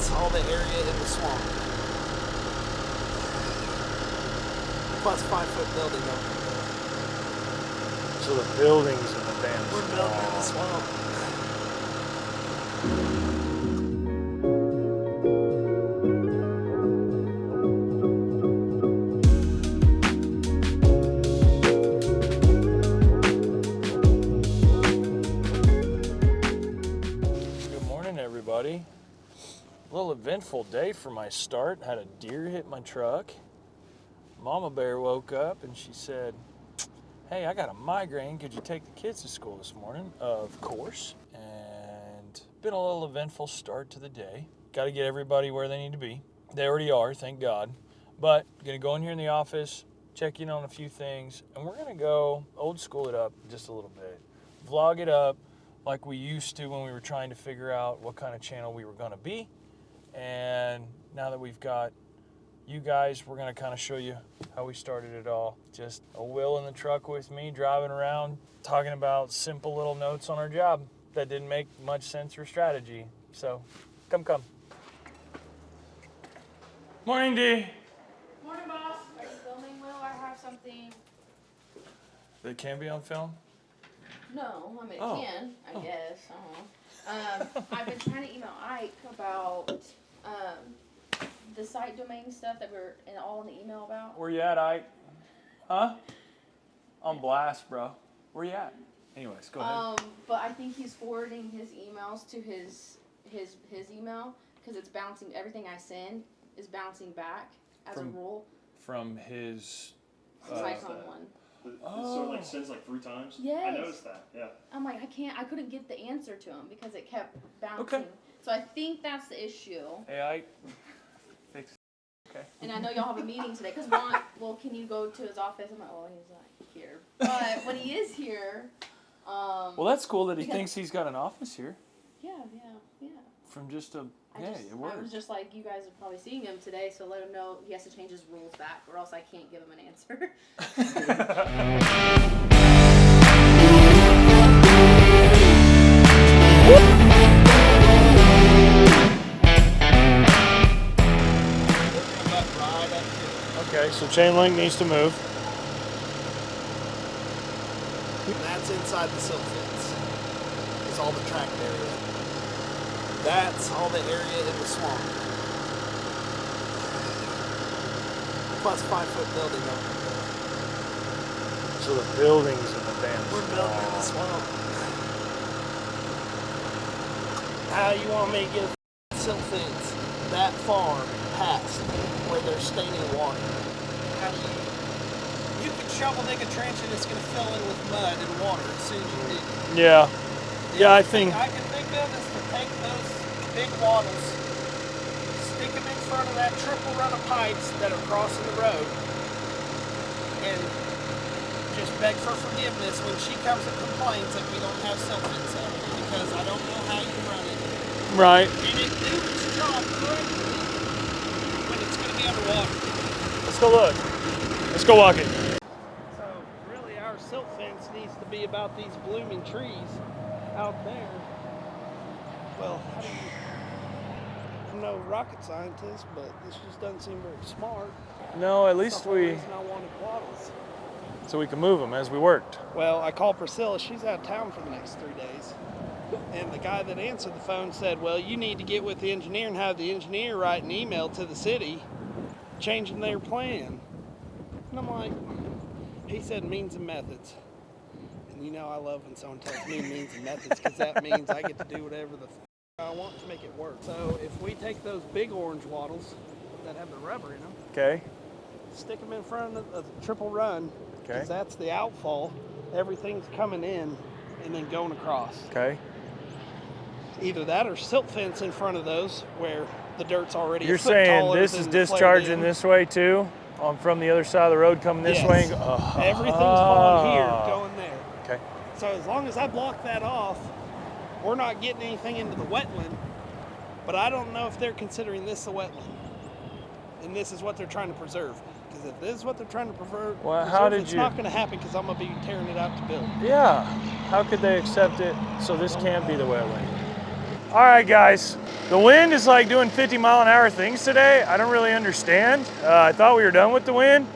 That's all the area in the swamp. Plus 5-foot building over there. So the building's in the damn swamp. We're building in the swamp. Good morning, everybody. A little eventful day for my start. Had a deer hit my truck. Mama Bear woke up and she said, "Hey, I got a migraine. Could you take the kids to school this morning?" Of course. And been a little eventful start to the day. Got to get everybody where they need to be. They already are, thank God. But gonna go in here in the office, check in on a few things, and we're gonna go old school it up just a little bit. Vlog it up like we used to when we were trying to figure out what kind of channel we were gonna be. And now that we've got you guys, we're gonna kind of show you how we started it all. Just a Will in the truck with me, driving around, talking about simple little notes on our job that didn't make much sense or strategy. So, come. Morning, D. Morning, boss. Are you filming, Will? I have something. That can be on film? No, I mean, it Oh. can, I guess. I don't know. I've been trying to email Ike about the site domain stuff that we're all in the email about. Where you at, Ike? Huh? On blast, bro. Where you at? Anyways, go ahead. But I think he's forwarding his emails to his email because it's bouncing. Everything I send is bouncing back as a rule. From his... Icon one. It sort of like sends like 3 times. Yes. I noticed that, yeah. I'm like, I couldn't get the answer to him because it kept bouncing. Okay. So I think that's the issue. Hey, Ike. Fix it. Okay. And I know y'all have a meeting today, because well, can you go to his office? I'm like, oh, he's not here. But when he is here, Well, that's cool that he because- thinks he's got an office here. yeah. From just a... I it was works. just like, you guys are probably seeing him today, so let him know he has to change his rules back, or else I can't give him an answer. Okay, so chain link needs to move. And that's inside the silt fence. It's all the tracked area. That's all the area in the swamp. Plus 5-foot building over there. So the building's in the damn We're building in the swamp. How you want me to get a silt fence that far past where there's staining water? How do you could shovel dig a trench and it's going to fill in with mud and water as soon as you dig it. Yeah. The Yeah, I only thing think... I can think of is to take those big wattles, stick them in front of that triple run of pipes that are crossing the road, and just beg for forgiveness when she comes and complains that we don't have silt fence up, because I don't know how you run it. Right. And it do its job correctly when it's going to be underwater. Let's go look. Let's go walk it. So really our silt fence needs to be about these blooming trees out there. Well, how do you... I'm no rocket scientist, but this just doesn't seem very smart. No, at That's least the whole we... reason I wanted wattles. So we can move them as we worked. Well, I called Priscilla. She's out of town for the next 3 days. And the guy that answered the phone said, well, you need to get with the engineer and have the engineer write an email to the city changing their plan. And I'm like, he said means and methods. And you know I love when someone tells me means and methods, because that means I get to do whatever the I want to make it work. So if we take those big orange wattles that have the rubber in them, Okay. stick them in front of the triple run, Okay. because that's the outfall. Everything's coming in and then going across. Okay. Either that or silt fence in front of those where the dirt's already You're a foot saying taller this than is the flared discharging end. this way too? From the other side of the road coming this Yes. way? Everything's falling here, going there. Okay. So as long as I block that off, we're not getting anything into the wetland. But I don't know if they're considering this a wetland. And this is what they're trying to preserve. Because if this is what they're trying to preserve, Well, how did it's you- not going to happen because I'm going to be tearing it out to build. Yeah. How could they accept it so this can't be the wetland? All right, guys. The wind is like doing 50-mile-an-hour things today. I don't really understand. I thought we were done with the wind,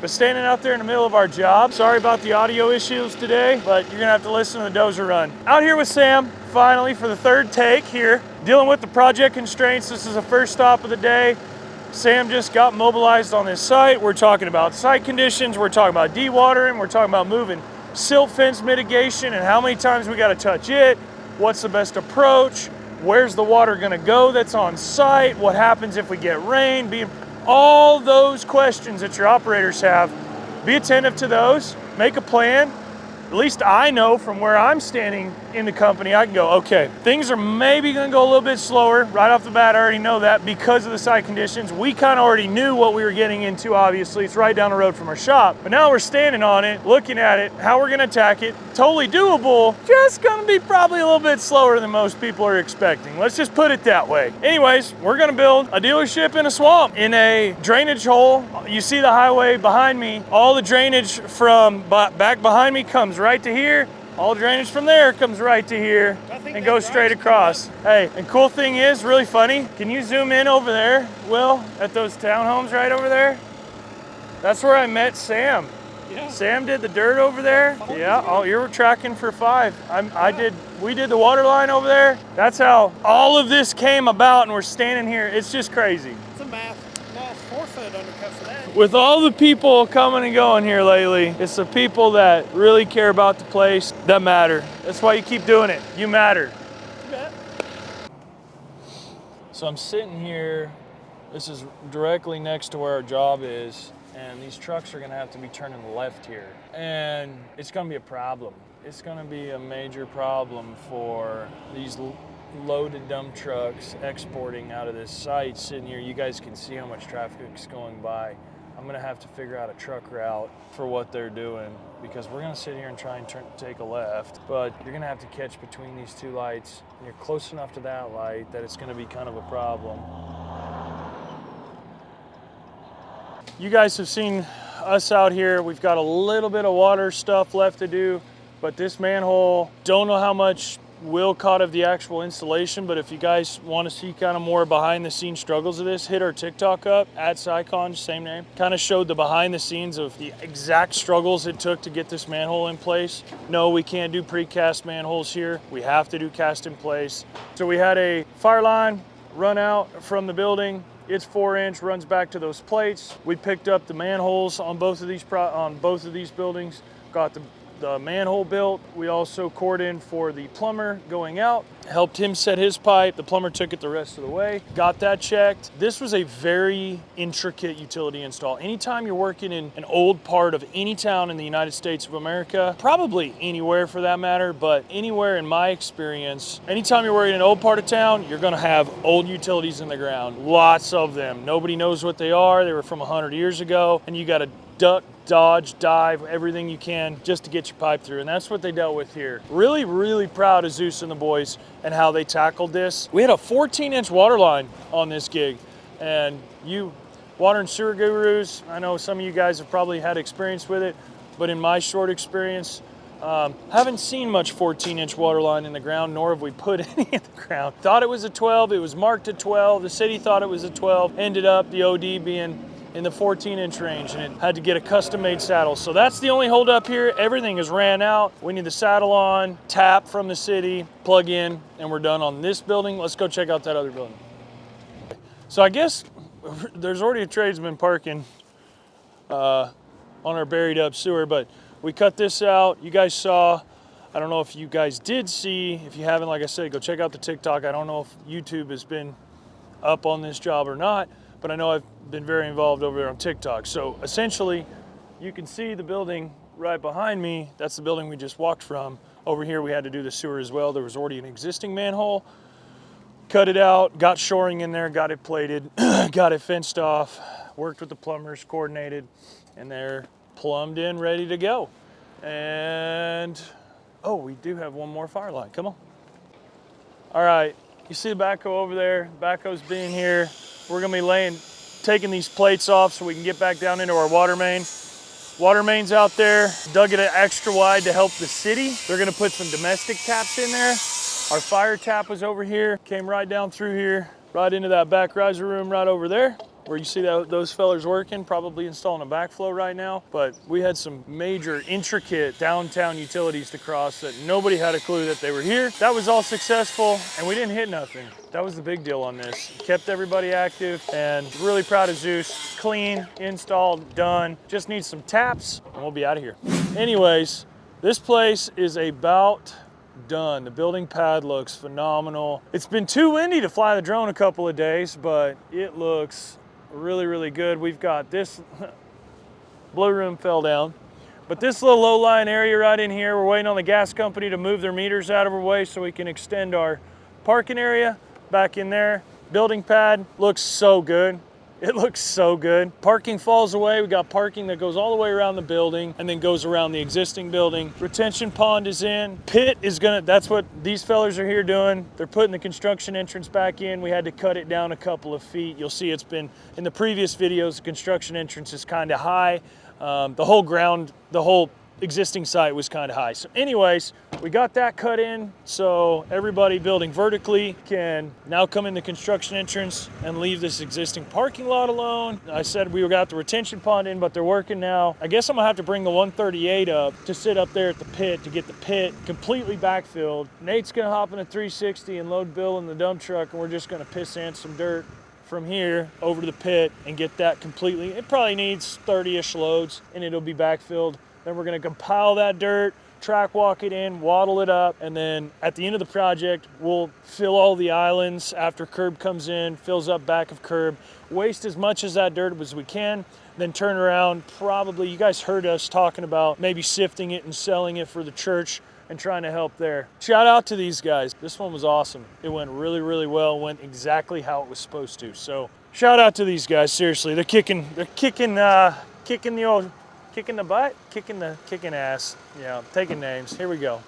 but standing out there in the middle of our job. Sorry about the audio issues today, but you're gonna have to listen to the dozer run. Out here with Sam, finally, for the third take here. Dealing with the project constraints. This is the first stop of the day. Sam just got mobilized on this site. We're talking about site conditions. We're talking about dewatering. We're talking about moving silt fence mitigation and how many times we gotta touch it. What's the best approach? Where's the water gonna go that's on site? What happens if we get rain? All those questions that your operators have, be attentive to those, make a plan. At least I know from where I'm standing in the company, I can go, okay, things are maybe gonna go a little bit slower. Right off the bat, I already know that because of the site conditions. We kind of already knew what we were getting into, obviously. It's right down the road from our shop. But now we're standing on it, looking at it, how we're gonna attack it. Totally doable, just gonna be probably a little bit slower than most people are expecting. Let's just put it that way. Anyways, we're gonna build a dealership in a swamp, in a drainage hole. You see the highway behind me. All the drainage from back behind me comes right to here. All the drainage from there comes right to here and goes straight across. Hey, and cool thing is, really funny, can you zoom in over there, Will, at those townhomes right over there? That's where I met Sam. Yeah. Sam did the dirt over there. Yeah, oh, you were tracking for 5. We did the water line over there. That's how all of this came about, and we're standing here. It's just crazy. It's a math 4-foot undercut for that. With all the people coming and going here lately, it's the people that really care about the place that matter. That's why you keep doing it. You matter. You bet. So I'm sitting here. This is directly next to where our job is, and these trucks are gonna have to be turning left here. And it's gonna be a problem. It's gonna be a major problem for these loaded dump trucks exporting out of this site sitting here. You guys can see how much traffic is going by. I'm gonna have to figure out a truck route for what they're doing, because we're gonna sit here and try and take a left, but you're gonna have to catch between these two lights, and you're close enough to that light that it's gonna be kind of a problem. You guys have seen us out here. We've got a little bit of water stuff left to do, but this manhole, don't know how much Will caught of the actual installation, but if you guys want to see kind of more behind the scenes struggles of this, hit our TikTok up at Sycon, same name. Kind of showed the behind the scenes of the exact struggles it took to get this manhole in place. No, we can't do precast manholes here. We have to do cast in place. So we had a fire line run out from the building. It's 4-inch, runs back to those plates. We picked up the manholes on both of these buildings, got the manhole built. We also cored in for the plumber going out, helped him set his pipe. The plumber took it the rest of the way, got that checked. This was a very intricate utility install. Anytime you're working in an old part of any town in the United States of America, probably anywhere for that matter, but anywhere in my experience, anytime you're working in an old part of town, you're gonna have old utilities in the ground, lots of them. Nobody knows what they are. They were from 100 years ago, and you gotta duck, dodge, dive, everything you can just to get your pipe through. And that's what they dealt with here. Really, really proud of Zeus and the boys and how they tackled this. We had a 14-inch water line on this gig. And you water and sewer gurus, I know some of you guys have probably had experience with it, but in my short experience, haven't seen much 14-inch water line in the ground, nor have we put any in the ground. Thought it was a 12, it was marked a 12. The city thought it was a 12, ended up the OD being in the 14-inch range, and it had to get a custom-made saddle. So that's the only hold up here. Everything is ran out. We need the saddle on, tap from the city, plug in, and we're done on this building. Let's go check out that other building. So I guess there's already a tradesman parking on our buried up sewer, but we cut this out. You guys saw, I don't know if you guys did see. If you haven't, like I said, go check out the TikTok. I don't know if YouTube has been up on this job or not, but I know I've been very involved over there on TikTok. So essentially, you can see the building right behind me. That's the building we just walked from. Over here, we had to do the sewer as well. There was already an existing manhole. Cut it out, got shoring in there, got it plated, got it fenced off, worked with the plumbers, coordinated, and they're plumbed in, ready to go. And, oh, we do have one more fire line. Come on. All right, you see the backhoe over there? Backhoe's being here. We're gonna be taking these plates off so we can get back down into our water main. Water main's out there, dug it extra wide to help the city. They're gonna put some domestic taps in there. Our fire tap was over here, came right down through here, right into that back riser room right over there, where you see those fellers working, probably installing a backflow right now. But we had some major intricate downtown utilities to cross that nobody had a clue that they were here. That was all successful, and we didn't hit nothing. That was the big deal on this. Kept everybody active, and really proud of Zeus. Clean, installed, done. Just need some taps, and we'll be out of here. Anyways, this place is about done. The building pad looks phenomenal. It's been too windy to fly the drone a couple of days, but it looks really, really good. We've got this blue room fell down, but this little low-lying area right in here, we're waiting on the gas company to move their meters out of our way so we can extend our parking area back in there. Building pad looks so good. It looks so good. Parking falls away. We got parking that goes all the way around the building and then goes around the existing building. Retention pond is in. Pit is that's what these fellers are here doing. They're putting the construction entrance back in. We had to cut it down a couple of feet. You'll see it's been, in the previous videos, the construction entrance is kind of high. The whole existing site was kind of high. So anyways, we got that cut in, so everybody building vertically can now come in the construction entrance and leave this existing parking lot alone. I said we got the retention pond in, but they're working now. I guess I'm gonna have to bring the 138 up to sit up there at the pit to get the pit completely backfilled. Nate's gonna hop in a 360 and load Bill in the dump truck, and we're just gonna piss sand some dirt from here over to the pit and get that completely. It probably needs 30-ish loads, and it'll be backfilled. Then we're gonna compile that dirt, track walk it in, waddle it up, and then at the end of the project, we'll fill all the islands after curb comes in, fills up back of curb, waste as much as that dirt as we can, then turn around, probably, you guys heard us talking about maybe sifting it and selling it for the church and trying to help there. Shout out to these guys. This one was awesome. It went really, really well, went exactly how it was supposed to. So shout out to these guys, seriously. They're kicking the butt, kicking ass. Yeah, taking names. Here we go.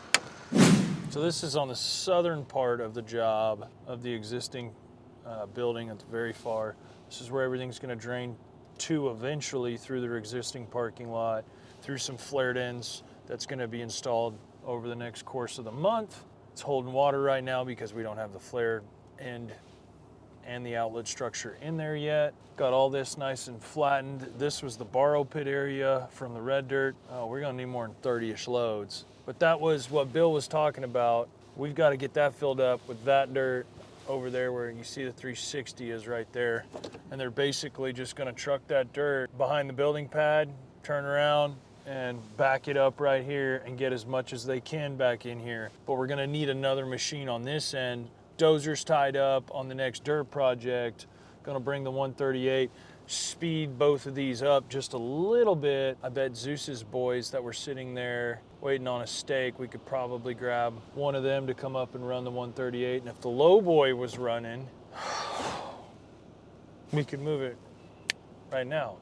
So this is on the southern part of the job of the existing building at the very far. This is where everything's gonna drain to eventually through their existing parking lot, through some flared ends that's gonna be installed over the next course of the month. It's holding water right now because we don't have the flared end and the outlet structure in there yet. Got all this nice and flattened. This was the borrow pit area from the red dirt. Oh, we're gonna need more than 30-ish loads. But that was what Bill was talking about. We've got to get that filled up with that dirt over there where you see the 360 is right there. And they're basically just gonna truck that dirt behind the building pad, turn around, and back it up right here and get as much as they can back in here. But we're gonna need another machine on this end. Dozer's tied up on the next dirt project. Gonna bring the 138, speed both of these up just a little bit. I bet Zeus's boys that were sitting there waiting on a stake, we could probably grab one of them to come up and run the 138. And if the low boy was running, we could move it right now.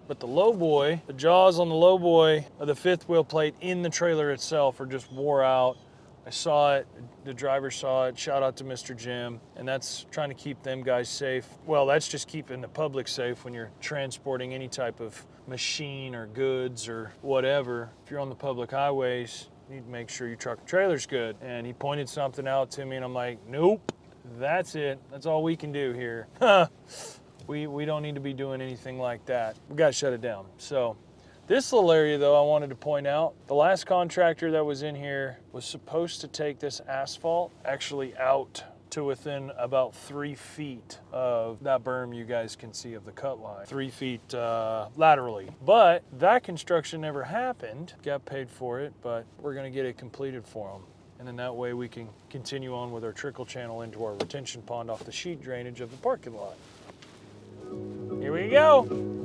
But the low boy, the jaws on the low boy of the fifth wheel plate in the trailer itself are just wore out. I saw it, the driver saw it, shout out to Mr. Jim, and that's trying to keep them guys safe. Well, that's just keeping the public safe when you're transporting any type of machine or goods or whatever. If you're on the public highways, you need to make sure your truck and trailer's good. And he pointed something out to me and I'm like, nope, that's it. That's all we can do here. We don't need to be doing anything like that. We gotta shut it down. So this little area though, I wanted to point out, the last contractor that was in here was supposed to take this asphalt actually out to within about 3 feet of that berm you guys can see of the cut line, 3 feet laterally. But that construction never happened, got paid for it, but we're gonna get it completed for them. And then that way we can continue on with our trickle channel into our retention pond off the sheet drainage of the parking lot. Here we go.